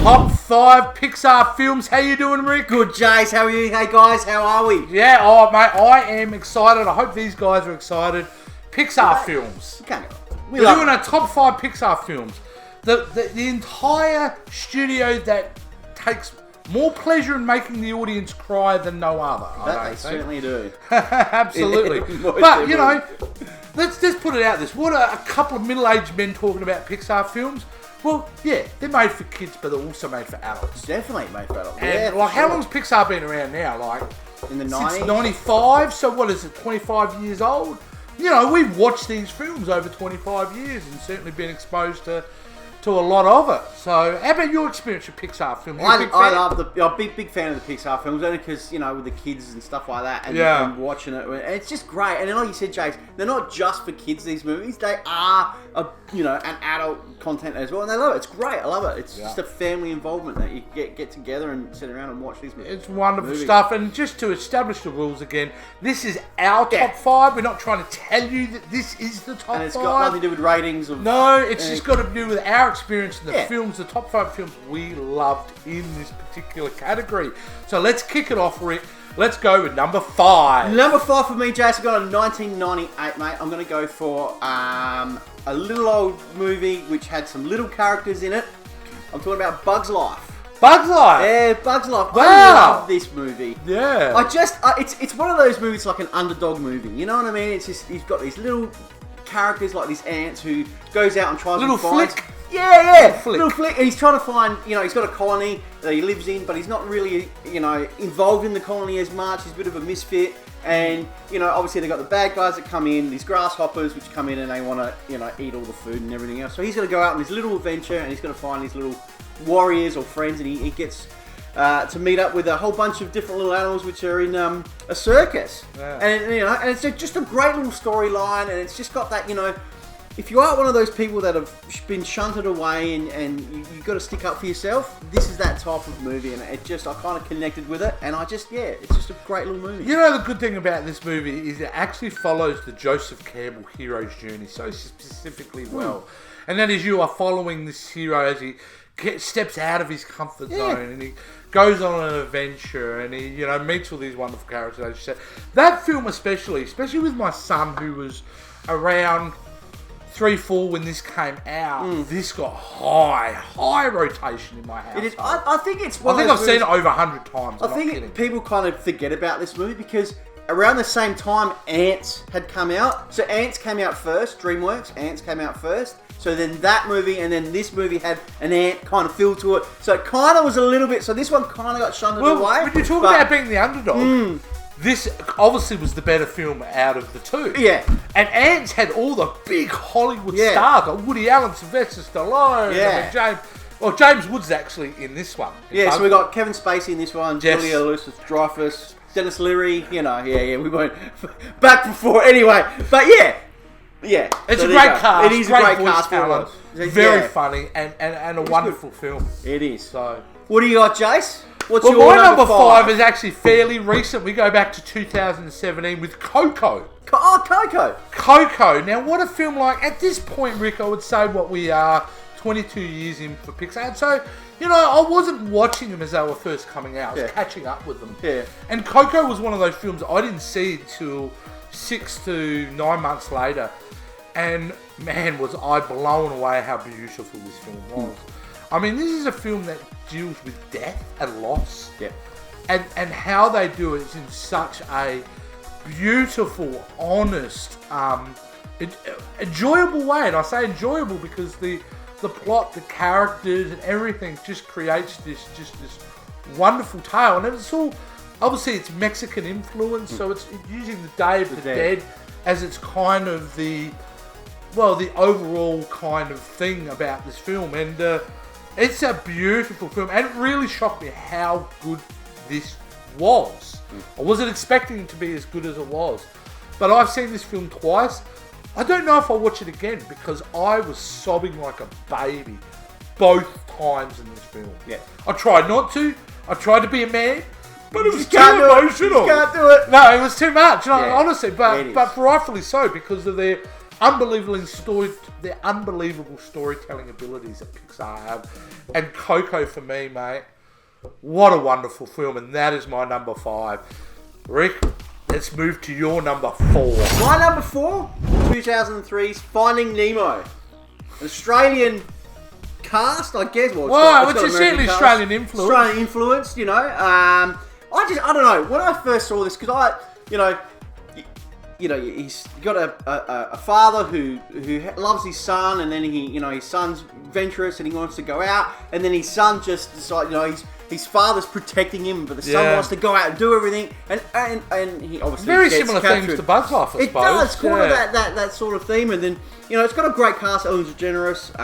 Top 5 Pixar films. How you doing, Rick? Good, Jace. How are you? Hey, guys. How are we? Yeah, oh, mate, I am excited. I hope these guys are excited. Pixar films. We're doing our top 5 Pixar films. The entire studio that takes more pleasure in making the audience cry than no other. They certainly do. Absolutely. But, you know, let's just put it out this. What are a couple of middle-aged men talking about Pixar films? Well, yeah, they're made for kids, but they're also made for adults. Definitely made for adults. And, like, how long's Pixar been around now? Like, in the 90s? Since 95, so what is it, 25 years old? You know, we've watched these films over 25 years and certainly been exposed to a lot of it. So, how about your experience with Pixar films? I'm a big fan of the Pixar films, only because, you know, with the kids and stuff like that, and watching it, and it's just great. And then, like you said, Jace, they're not just for kids, these movies. They are, an adult content as well, and they love it. It's great. I love it. It's just a family involvement that you get together and sit around and watch these movies. It's wonderful stuff. And just to establish the rules again, this is our top 5. We're not trying to tell you that this is the top 5. And it's got nothing to do with ratings. No, it's just got to do with our experience in the films, the top 5 films we loved in this particular category. So let's kick it off, Rick. Let's go with number 5. Number 5 for me, Jace, I got a 1998, mate. I'm going to go for a little old movie which had some little characters in it. I'm talking about Bug's Life. Bug's Life? Yeah, Bug's Life. Wow. I love this movie. Yeah. It's one of those movies like an underdog movie. You know what I mean? It's just, he's got these little characters like these ants who goes out and tries to find... Flick. Little flick. And he's trying to find, he's got a colony that he lives in, but he's not really, involved in the colony as much. He's a bit of a misfit. And, obviously they've got the bad guys that come in, these grasshoppers which come in and they want to, eat all the food and everything else. So he's going to go out on this little adventure and he's going to find these little warriors or friends, and he gets to meet up with a whole bunch of different little animals which are in a circus. Yeah. And it's just a great little storyline, and it's just got that, if you are one of those people that have been shunted away and you've got to stick up for yourself, this is that type of movie, and I kind of connected with it, and it's just a great little movie. You know, the good thing about this movie is it actually follows the Joseph Campbell hero's journey so specifically well. And that is, you are following this hero as he steps out of his comfort zone and he goes on an adventure and he, meets all these wonderful characters, as you said. That film especially with my son who was around 3-4 when this came out, this got high rotation in my house. It is. I think it's. I've seen it over 100 times. I think people kind of forget about this movie because around the same time, Ants had come out. So Ants came out first. DreamWorks Ants came out first. So then that movie and then this movie had an ant kind of feel to it. So it kind of was a little bit. So this one kind of got shunted away. When you talk about being the underdog. This obviously was the better film out of the two. Yeah. And Ants had all the big Hollywood stars, like Woody Allen, Sylvester Stallone, James Woods actually in this one. So we got Kevin Spacey in this one, Julia Louis-Dreyfus, Dennis Leary, we went back before anyway. But it's a great cast. It is a great cast talent. Very funny and a wonderful film. It is. So, what do you got, Jace? My number 5 is actually fairly recent. We go back to 2017 with Coco. Coco. Coco. Now, what a film like. At this point, Rick, I would say what we are 22 years in for Pixar. So, I wasn't watching them as they were first coming out. I was catching up with them. Yeah. And Coco was one of those films I didn't see until 6 to 9 months later. And, man, was I blown away how beautiful this film was. I mean, this is a film that deals with death and loss. Yep. And how they do it is in such a beautiful, honest, enjoyable way. And I say enjoyable because the plot, the characters, and everything just creates this wonderful tale. And it's all, obviously, it's Mexican influence, so it's using the Day of the Dead as its kind of the overall kind of thing about this film. And it's a beautiful film, and it really shocked me how good this was. I wasn't expecting it to be as good as it was, but I've seen this film twice. I don't know if I'll watch it again because I was sobbing like a baby both times in this film. Yeah. I tried not to. I tried to be a man, but it was too emotional. You can't do it. No, it was too much. Honestly, but rightfully so because of their the unbelievable storytelling abilities that Pixar have. And Coco for me, mate, what a wonderful film, and that is my number 5. Rick, let's move to your number 4. My number 4, 2003's Finding Nemo. An Australian cast, I guess. Well, which is certainly Australian influence. Australian influence, you know. I don't know. When I first saw this, because he's got a father who loves his son, and then his son's venturous and he wants to go out, and then his son just decides, his father's protecting him, but the son wants to go out and do everything, and he obviously very gets similar captured. themes to Bugs Life, I suppose. It does, kind of that sort of theme, and then it's got a great cast: Ellen DeGeneres,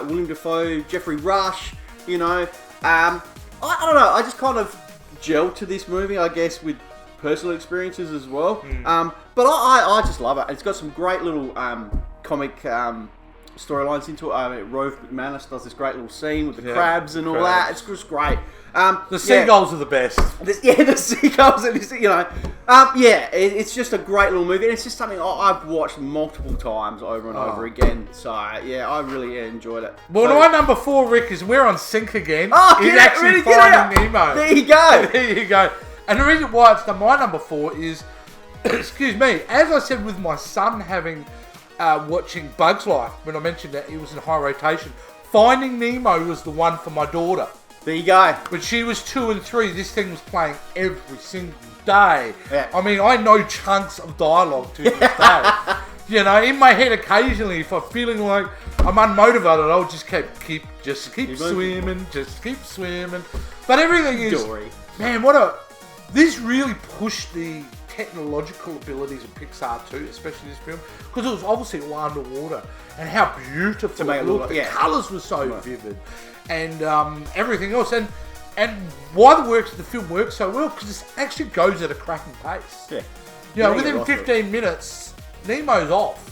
William Dafoe, Jeffrey Rush. I don't know. I just kind of gelled to this movie, I guess, with personal experiences as well. But I just love it. It's got some great little comic storylines into it. Rove McManus does this great little scene with the crabs and all that. It's just great. The seagulls are the best. The seagulls. It's just a great little movie. And it's just something I've watched multiple times over and over again. So, yeah, I really enjoyed it. Well, my number 4, Rick, is we're on sync again. It's actually Finding Nemo. There you go. There you go. And the reason why it's my number 4 is, excuse me, as I said with my son having watching Bugs Life, when I mentioned that he was in high rotation, Finding Nemo was the one for my daughter. There you go. When she was 2 and 3, this thing was playing every single day. Yeah. I mean, I know chunks of dialogue to this day. In my head occasionally, if I'm feeling like I'm unmotivated, I'll just keep swimming. But everything is, man, this really pushed the technological abilities of Pixar too, especially this film, because it was obviously all underwater, and how beautiful it looked. The colours were so vivid, and everything else, and why the film works so well, because it actually goes at a cracking pace. Within 15 minutes, Nemo's off.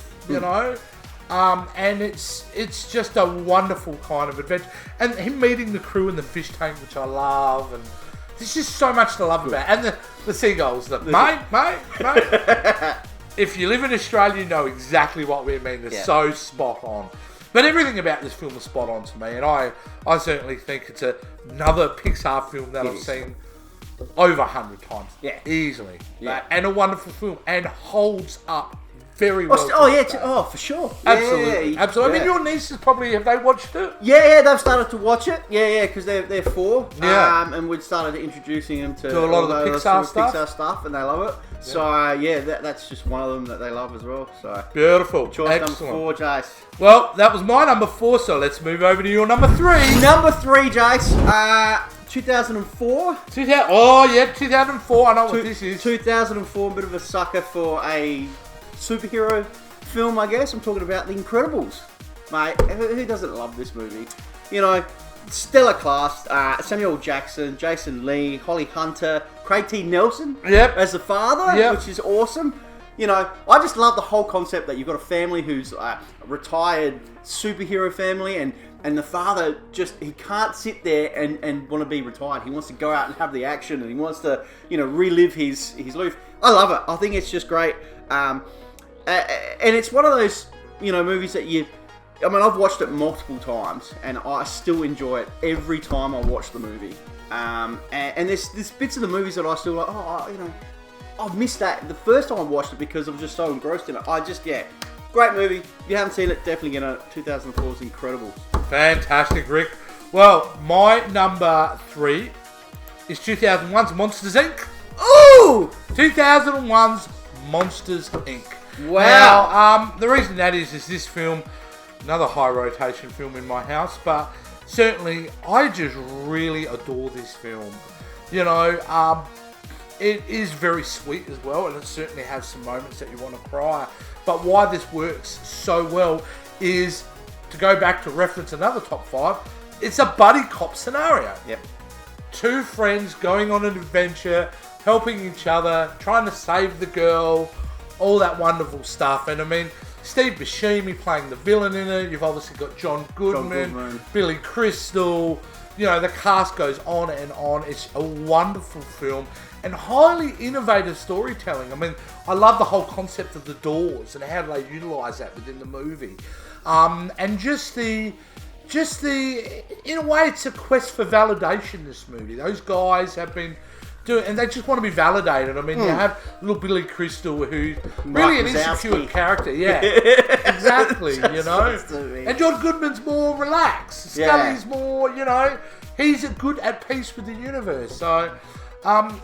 And it's just a wonderful kind of adventure, and him meeting the crew in the fish tank, which I love, and there's just so much to love about it. And the seagulls. Mate. If you live in Australia, you know exactly what we mean. They're so spot on. But everything about this film is spot on to me. And I certainly think it's another Pixar film that I've seen over 100 times. Yeah. Easily. Yeah. And a wonderful film. And holds up very well. For sure. Absolutely. Absolutely. I mean, your nieces probably, have they watched it? Yeah, they've started to watch it. Yeah, because they're 4. Yeah. And we've started introducing them to a lot of the Pixar stuff, and they love it. Yeah. So, that's just one of them that they love as well. So beautiful. Choice number 4, Jace. Well, that was my number 4, so let's move over to your number 3. Number 3, Jace. 2004. 2004. I know what this is. 2004, a bit of a sucker for a superhero film, I guess. I'm talking about The Incredibles. Mate, who doesn't love this movie? Stellar cast. Samuel Jackson, Jason Lee, Holly Hunter, Craig T. Nelson as the father, which is awesome. I just love the whole concept that you've got a family who's a retired superhero family, and the father he can't sit there and want to be retired. He wants to go out and have the action, and he wants to, relive his life. I love it. I think it's just great. And it's one of those, movies that I've watched it multiple times, and I still enjoy it every time I watch the movie. And there's bits of the movies that I still like, I've missed that the first time I watched it because I was just so engrossed in it. Great movie. If you haven't seen it, definitely get it. 2004's incredible. Fantastic, Rick. Well, my number 3 is 2001's Monsters, Inc. Ooh! 2001's Monsters, Inc. Wow. Now, the reason that is this film, another high rotation film in my house, but certainly I just really adore this film. It is very sweet as well, and it certainly has some moments that you want to cry. But why this works so well is, to go back to reference another top 5, it's a buddy cop scenario. Yep. 2 friends going on an adventure, helping each other, trying to save the girl, all that wonderful stuff. And I mean, Steve Buscemi playing the villain in it. You've obviously got John Goodman. Billy Crystal. You know, the cast goes on and on. It's a wonderful film and highly innovative storytelling. I mean, I love the whole concept of the doors and how they utilise that within the movie. And just the, in a way, it's a quest for validation, this movie. Those guys have been doing, and they just want to be validated. I mean, you have little Billy Crystal, who's really an insecure character. Yeah, exactly, you know. And John Goodman's more relaxed. Scully's more, you know, he's good at peace with the universe. So,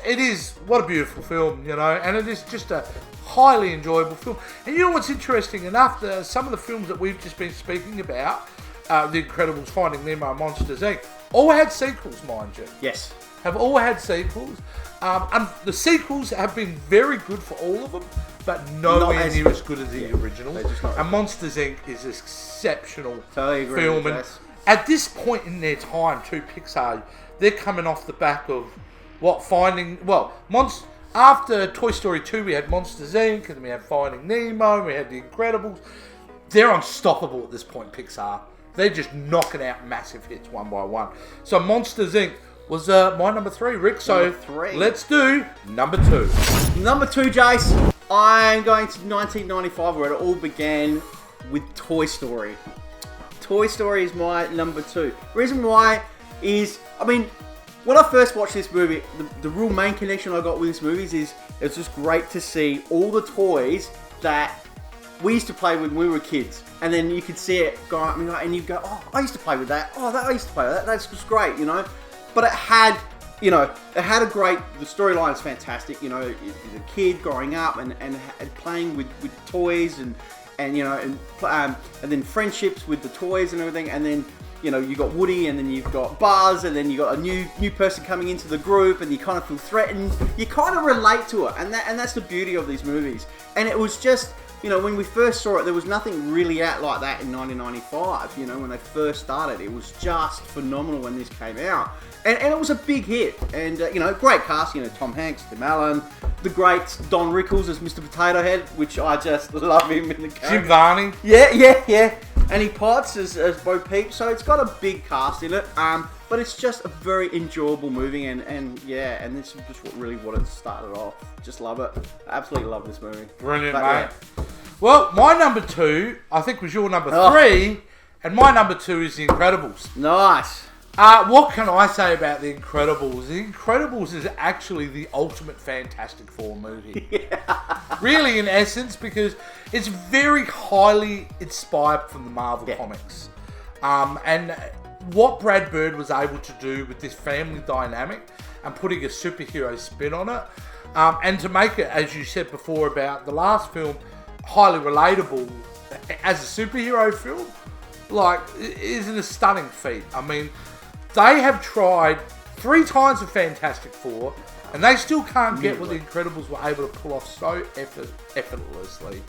it is, what a beautiful film, you know, and it is just a highly enjoyable film. And you know what's interesting enough, some of the films that we've just been speaking about, The Incredibles, Finding Nemo, Monsters, Inc., all had sequels, mind you. Yes. Have all had sequels. And the sequels have been very good for all of them, but nowhere near as good as the originals. And Monsters, Inc. is an exceptional film. And at this point in their time, too, Pixar, they're coming off the back of after Toy Story 2, we had Monsters, Inc., and we had Finding Nemo, and we had The Incredibles. They're unstoppable at this point, Pixar. They're just knocking out massive hits one by one. So Monsters, Inc. was my number 3, Rick. So let's do number 2. Number 2, Jace. I'm going to 1995, where it all began with Toy Story. Toy Story is my number 2. Reason why is, I mean, when I first watched this movie, the real main connection I got with this movie is it's just great to see all the toys that we used to play with when we were kids. And then you could see it go up, and you go, oh, I used to play with that. Oh, I used to play with that. That's just great, you know. But it had a great, the storyline is fantastic, you know, the kid growing up and playing with toys and then friendships with the toys and everything, and then, you know, you got Woody, and then you've got Buzz, and then you got a new person coming into the group, and you kind of feel threatened. You kind of relate to it, and that's the beauty of these movies. And it was just, you know, when we first saw it, there was nothing really out like that in 1995. You know, when they first started, it was just phenomenal when this came out, and it was a big hit. And you know, great cast. You know, Tom Hanks, Tim Allen, the great Don Rickles as Mr. Potato Head, which I just love him in the character. Jim Varney. Yeah. Annie Potts as Bo Peep. So it's got a big cast in it. But it's just a very enjoyable movie, and this is just what it started off. Just love it. Absolutely love this movie. Brilliant, mate. Yeah. Well, my number 2, I think, was your number 3, and my number 2 is The Incredibles. Nice. What can I say about The Incredibles? The Incredibles is actually the ultimate Fantastic Four movie. Really, in essence, because it's very highly inspired from the Marvel comics. And what Brad Bird was able to do with this family dynamic and putting a superhero spin on it, and to make it, as you said before about the last film, highly relatable as a superhero film, like, is a stunning feat. I mean, they have tried 3 times with Fantastic Four, and they still can't get what The Incredibles were able to pull off so effortlessly.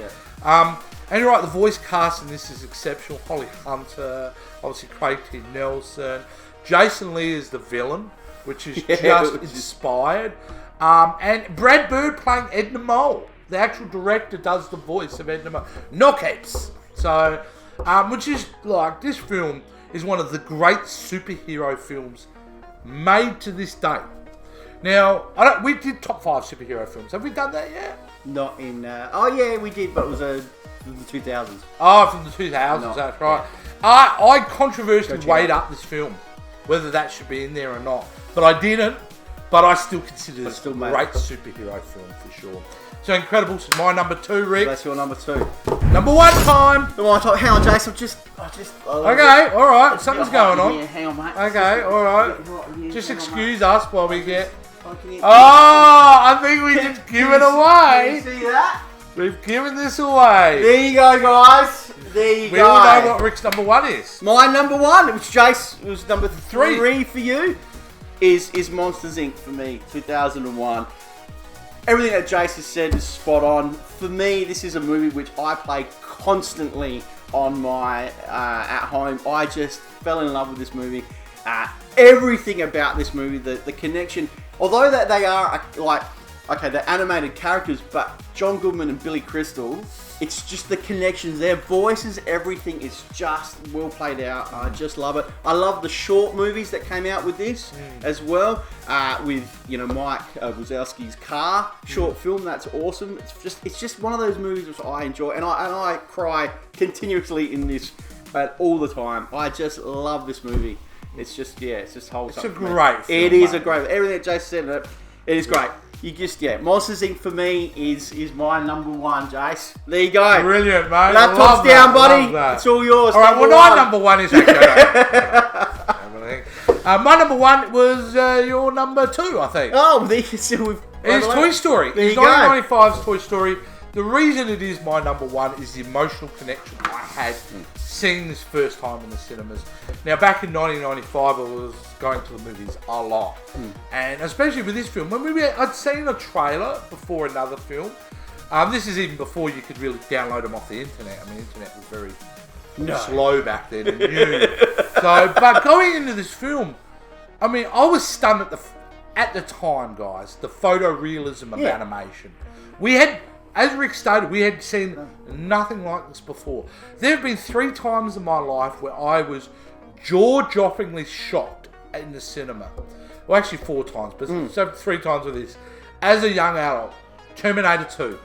And you're right, the voice cast in this is exceptional. Holly Hunter, obviously Craig T. Nelson, Jason Lee is the villain, which is just inspired. And Brad Bird playing Edna Mole. The actual director does the voice of Edna Mole. Knockouts. So, which is like, this film is one of the great superhero films made to this day. Now, we did top 5 superhero films. Have we done that yet? Not in. We did, but it was from the 2000s. Oh, from the 2000s. That's right. Yeah. I controversially weighed up this film, whether that should be in there or not, but I didn't. But I still consider this a great superhero film for sure. So Incredibles is my number 2, Rick. So that's your number 2. Number 1 time. Hang on, Jace. Okay, all right. Something's going on. Yeah, hang on, mate. Okay, all right. Just excuse us while we get. Oh, I think we just give it away. Can you see that? We've given this away. There you go, guys. There you go. We all know what Rick's number 1 is. My number 1, which Jace was number 3 for you, is Monsters, Inc. for me, 2001. Everything that Jace has said is spot on. For me, this is a movie which I play constantly on my at home. I just fell in love with this movie. Everything about this movie, the connection. Although that they are they're animated characters, but John Goodman and Billy Crystal It's just the connections, their voices, everything is just well played out. I just love it. I love the short movies that came out with this as well. With Mike Wazowski's Car short film, that's awesome. It's just one of those movies which I enjoy, and I cry continuously in this all the time. I just love this movie. It's just wholesome. It's a great film. It is a great. Everything that Jason said, it is great. You just, Monsters Inc. for me is my number one, Jace. There you go. Brilliant, mate. Laptop's down, buddy. It's all yours. All right, my number one is actually... my number one was your number two, I think. Oh, it's Toy Story. It's 1995's Toy Story. The reason it is my number one is the emotional connection I had seeing this first time in the cinemas. Now, back in 1995, I was going to the movies a lot. And especially with this film, I'd seen a trailer before another film. This is even before you could really download them off the internet. I mean, the internet was very slow back then and new. But going into this film, I mean, I was stunned at the time, guys, the photorealism of animation. We had... As Rick stated, we had seen nothing like this before. There have been 3 times in my life where I was jaw-droppingly shocked in the cinema. Well, actually 4 times, but so 3 times with this. As a young adult, Terminator 2.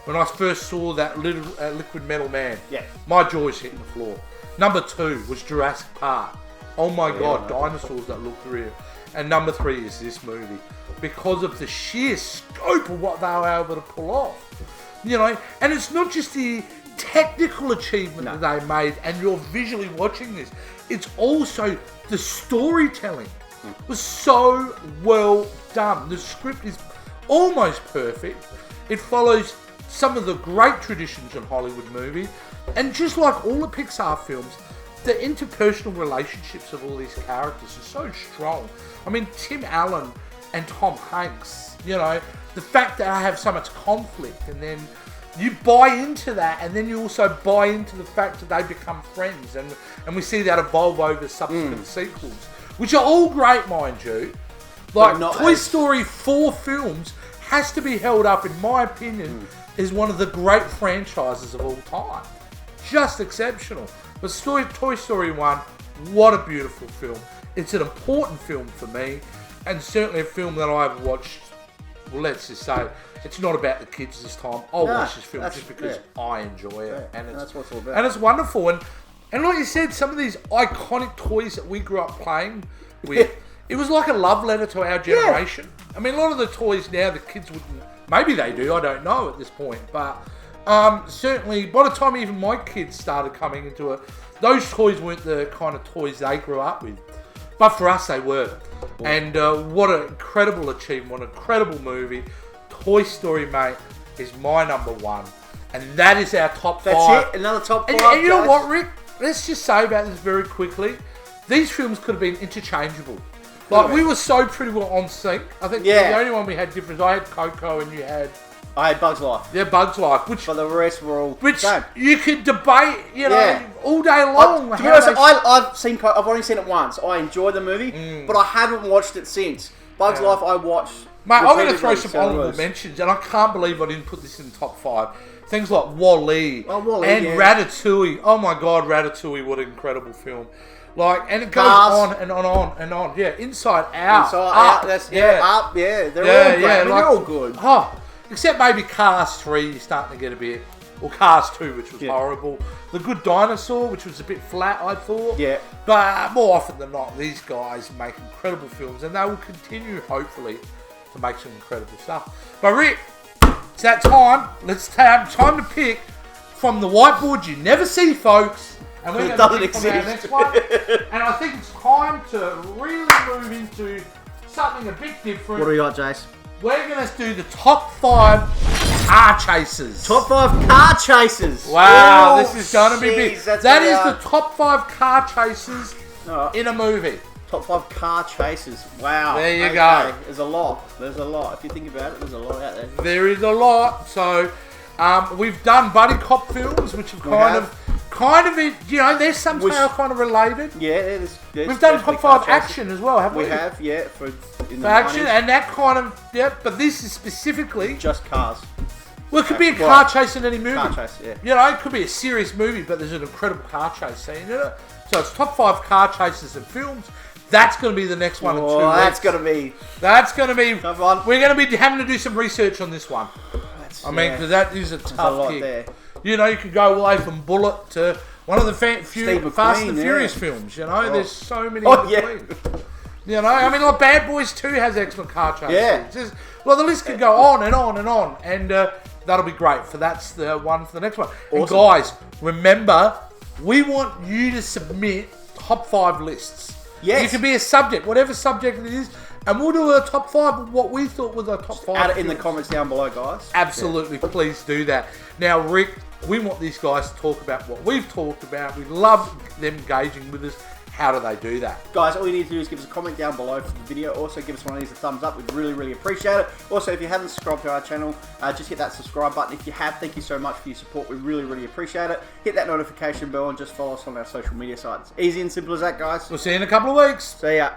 When I first saw that little liquid metal man, my jaw was hitting the floor. Number 2 was Jurassic Park. Oh my God, dinosaurs that looked real. And number 3 is this movie. Because of the sheer scope of what they were able to pull off. And it's not just the technical achievement that they made and you're visually watching this. It's also the storytelling. It was so well done. The script is almost perfect. It follows some of the great traditions in Hollywood movies. And just like all the Pixar films, the interpersonal relationships of all these characters are so strong. I mean, Tim Allen and Tom Hanks, the fact that I have so much conflict, and then you buy into that, and then you also buy into the fact that they become friends, and we see that evolve over subsequent sequels, which are all great, mind you. Like, Toy Story 4 films has to be held up, in my opinion, as one of the great franchises of all time. Just exceptional. But Toy Story 1, what a beautiful film. It's an important film for me. And certainly a film that I've watched, well, let's just say, it's not about the kids this time. I'll watch this film just because I enjoy it. And that's what it's all about. And it's wonderful. And like you said, some of these iconic toys that we grew up playing with, it was like a love letter to our generation. I mean, a lot of the toys now, the kids wouldn't, maybe they do, I don't know at this point. But certainly, by the time even my kids started coming into it, those toys weren't the kind of toys they grew up with. But for us, they were. And what an incredible achievement, what an incredible movie. Toy Story, mate, is my number one. And that is our top 5. That's it, another top 5. And you know what, Rick? Let's just say about this very quickly. These films could have been interchangeable. Like, we were so pretty well on sync. I think the only one we had different, I had Coco and you had... I had Bugs Life. Yeah, Bugs Life. But the rest were all same. You could debate, all day long. To be honest, I've only seen it once. I enjoyed the movie, but I haven't watched it since. Bugs Life, I watched. Mate, I'm going to throw some honourable mentions, and I can't believe I didn't put this in the top 5. Things like Wall-E and Ratatouille. Oh my God, Ratatouille! What an incredible film. Like, and it goes on and on and on. Yeah, Inside Out. Up. That's Up. Yeah, they're all great. They're all good. Except maybe Cars 3, you're starting to get a bit... Or Cars 2, which was horrible. The Good Dinosaur, which was a bit flat, I thought. Yeah. But more often than not, these guys make incredible films. And they will continue, hopefully, to make some incredible stuff. But Rick, it's that time. Let's have time to pick from the whiteboard you never see, folks. And we're going to pick from our next one. And I think it's time to really move into something a bit different. What do we got, Jace? We're going to do the top 5 car chases. Top 5 car chases. Wow, this is going to be big. That is the top 5 car chases in a movie. Top 5 car chases. Wow. There you go. There's a lot. There's a lot. If you think about it, there's a lot out there. There is a lot. So, we've done buddy cop films, which have kind of, you know, they're somehow kind of related. Yeah, we've done top 5 action as well, haven't we? We have, yeah, for action, and that kind of, but this is specifically just cars. Well, it could be a car chase in any movie. Car chase, yeah. You know, it could be a serious movie, but there's an incredible car chase scene in it. So it's top 5 car chases in films. That's going to be the next one in 2 weeks. That's going to be... That's going to be... Come on. We're going to be having to do some research on this one. I mean, because that is a tough gig. There. You know, you could go away from Bullet to one of the Fast and Furious films. You know, there's so many in between. You know, I mean, like Bad Boys 2 has excellent car chases. Yeah. Well, the list could go on and on and on. And that'll be great. That's the one for the next one. Awesome. And guys, remember, we want you to submit top 5 lists. Yes. You can be a subject, whatever subject it is, and we'll do a top 5 of what we thought was our top 5. Add it in the comments down below, guys. Absolutely, please do that. Now, Rick, we want these guys to talk about what we've talked about. We love them engaging with us. How do they do that? Guys, all you need to do is give us a comment down below for the video. Also, give us one of these a thumbs up. We'd really, really appreciate it. Also, if you haven't subscribed to our channel, just hit that subscribe button. If you have, thank you so much for your support. We really, really appreciate it. Hit that notification bell and just follow us on our social media sites. Easy and simple as that, guys. We'll see you in a couple of weeks. See ya.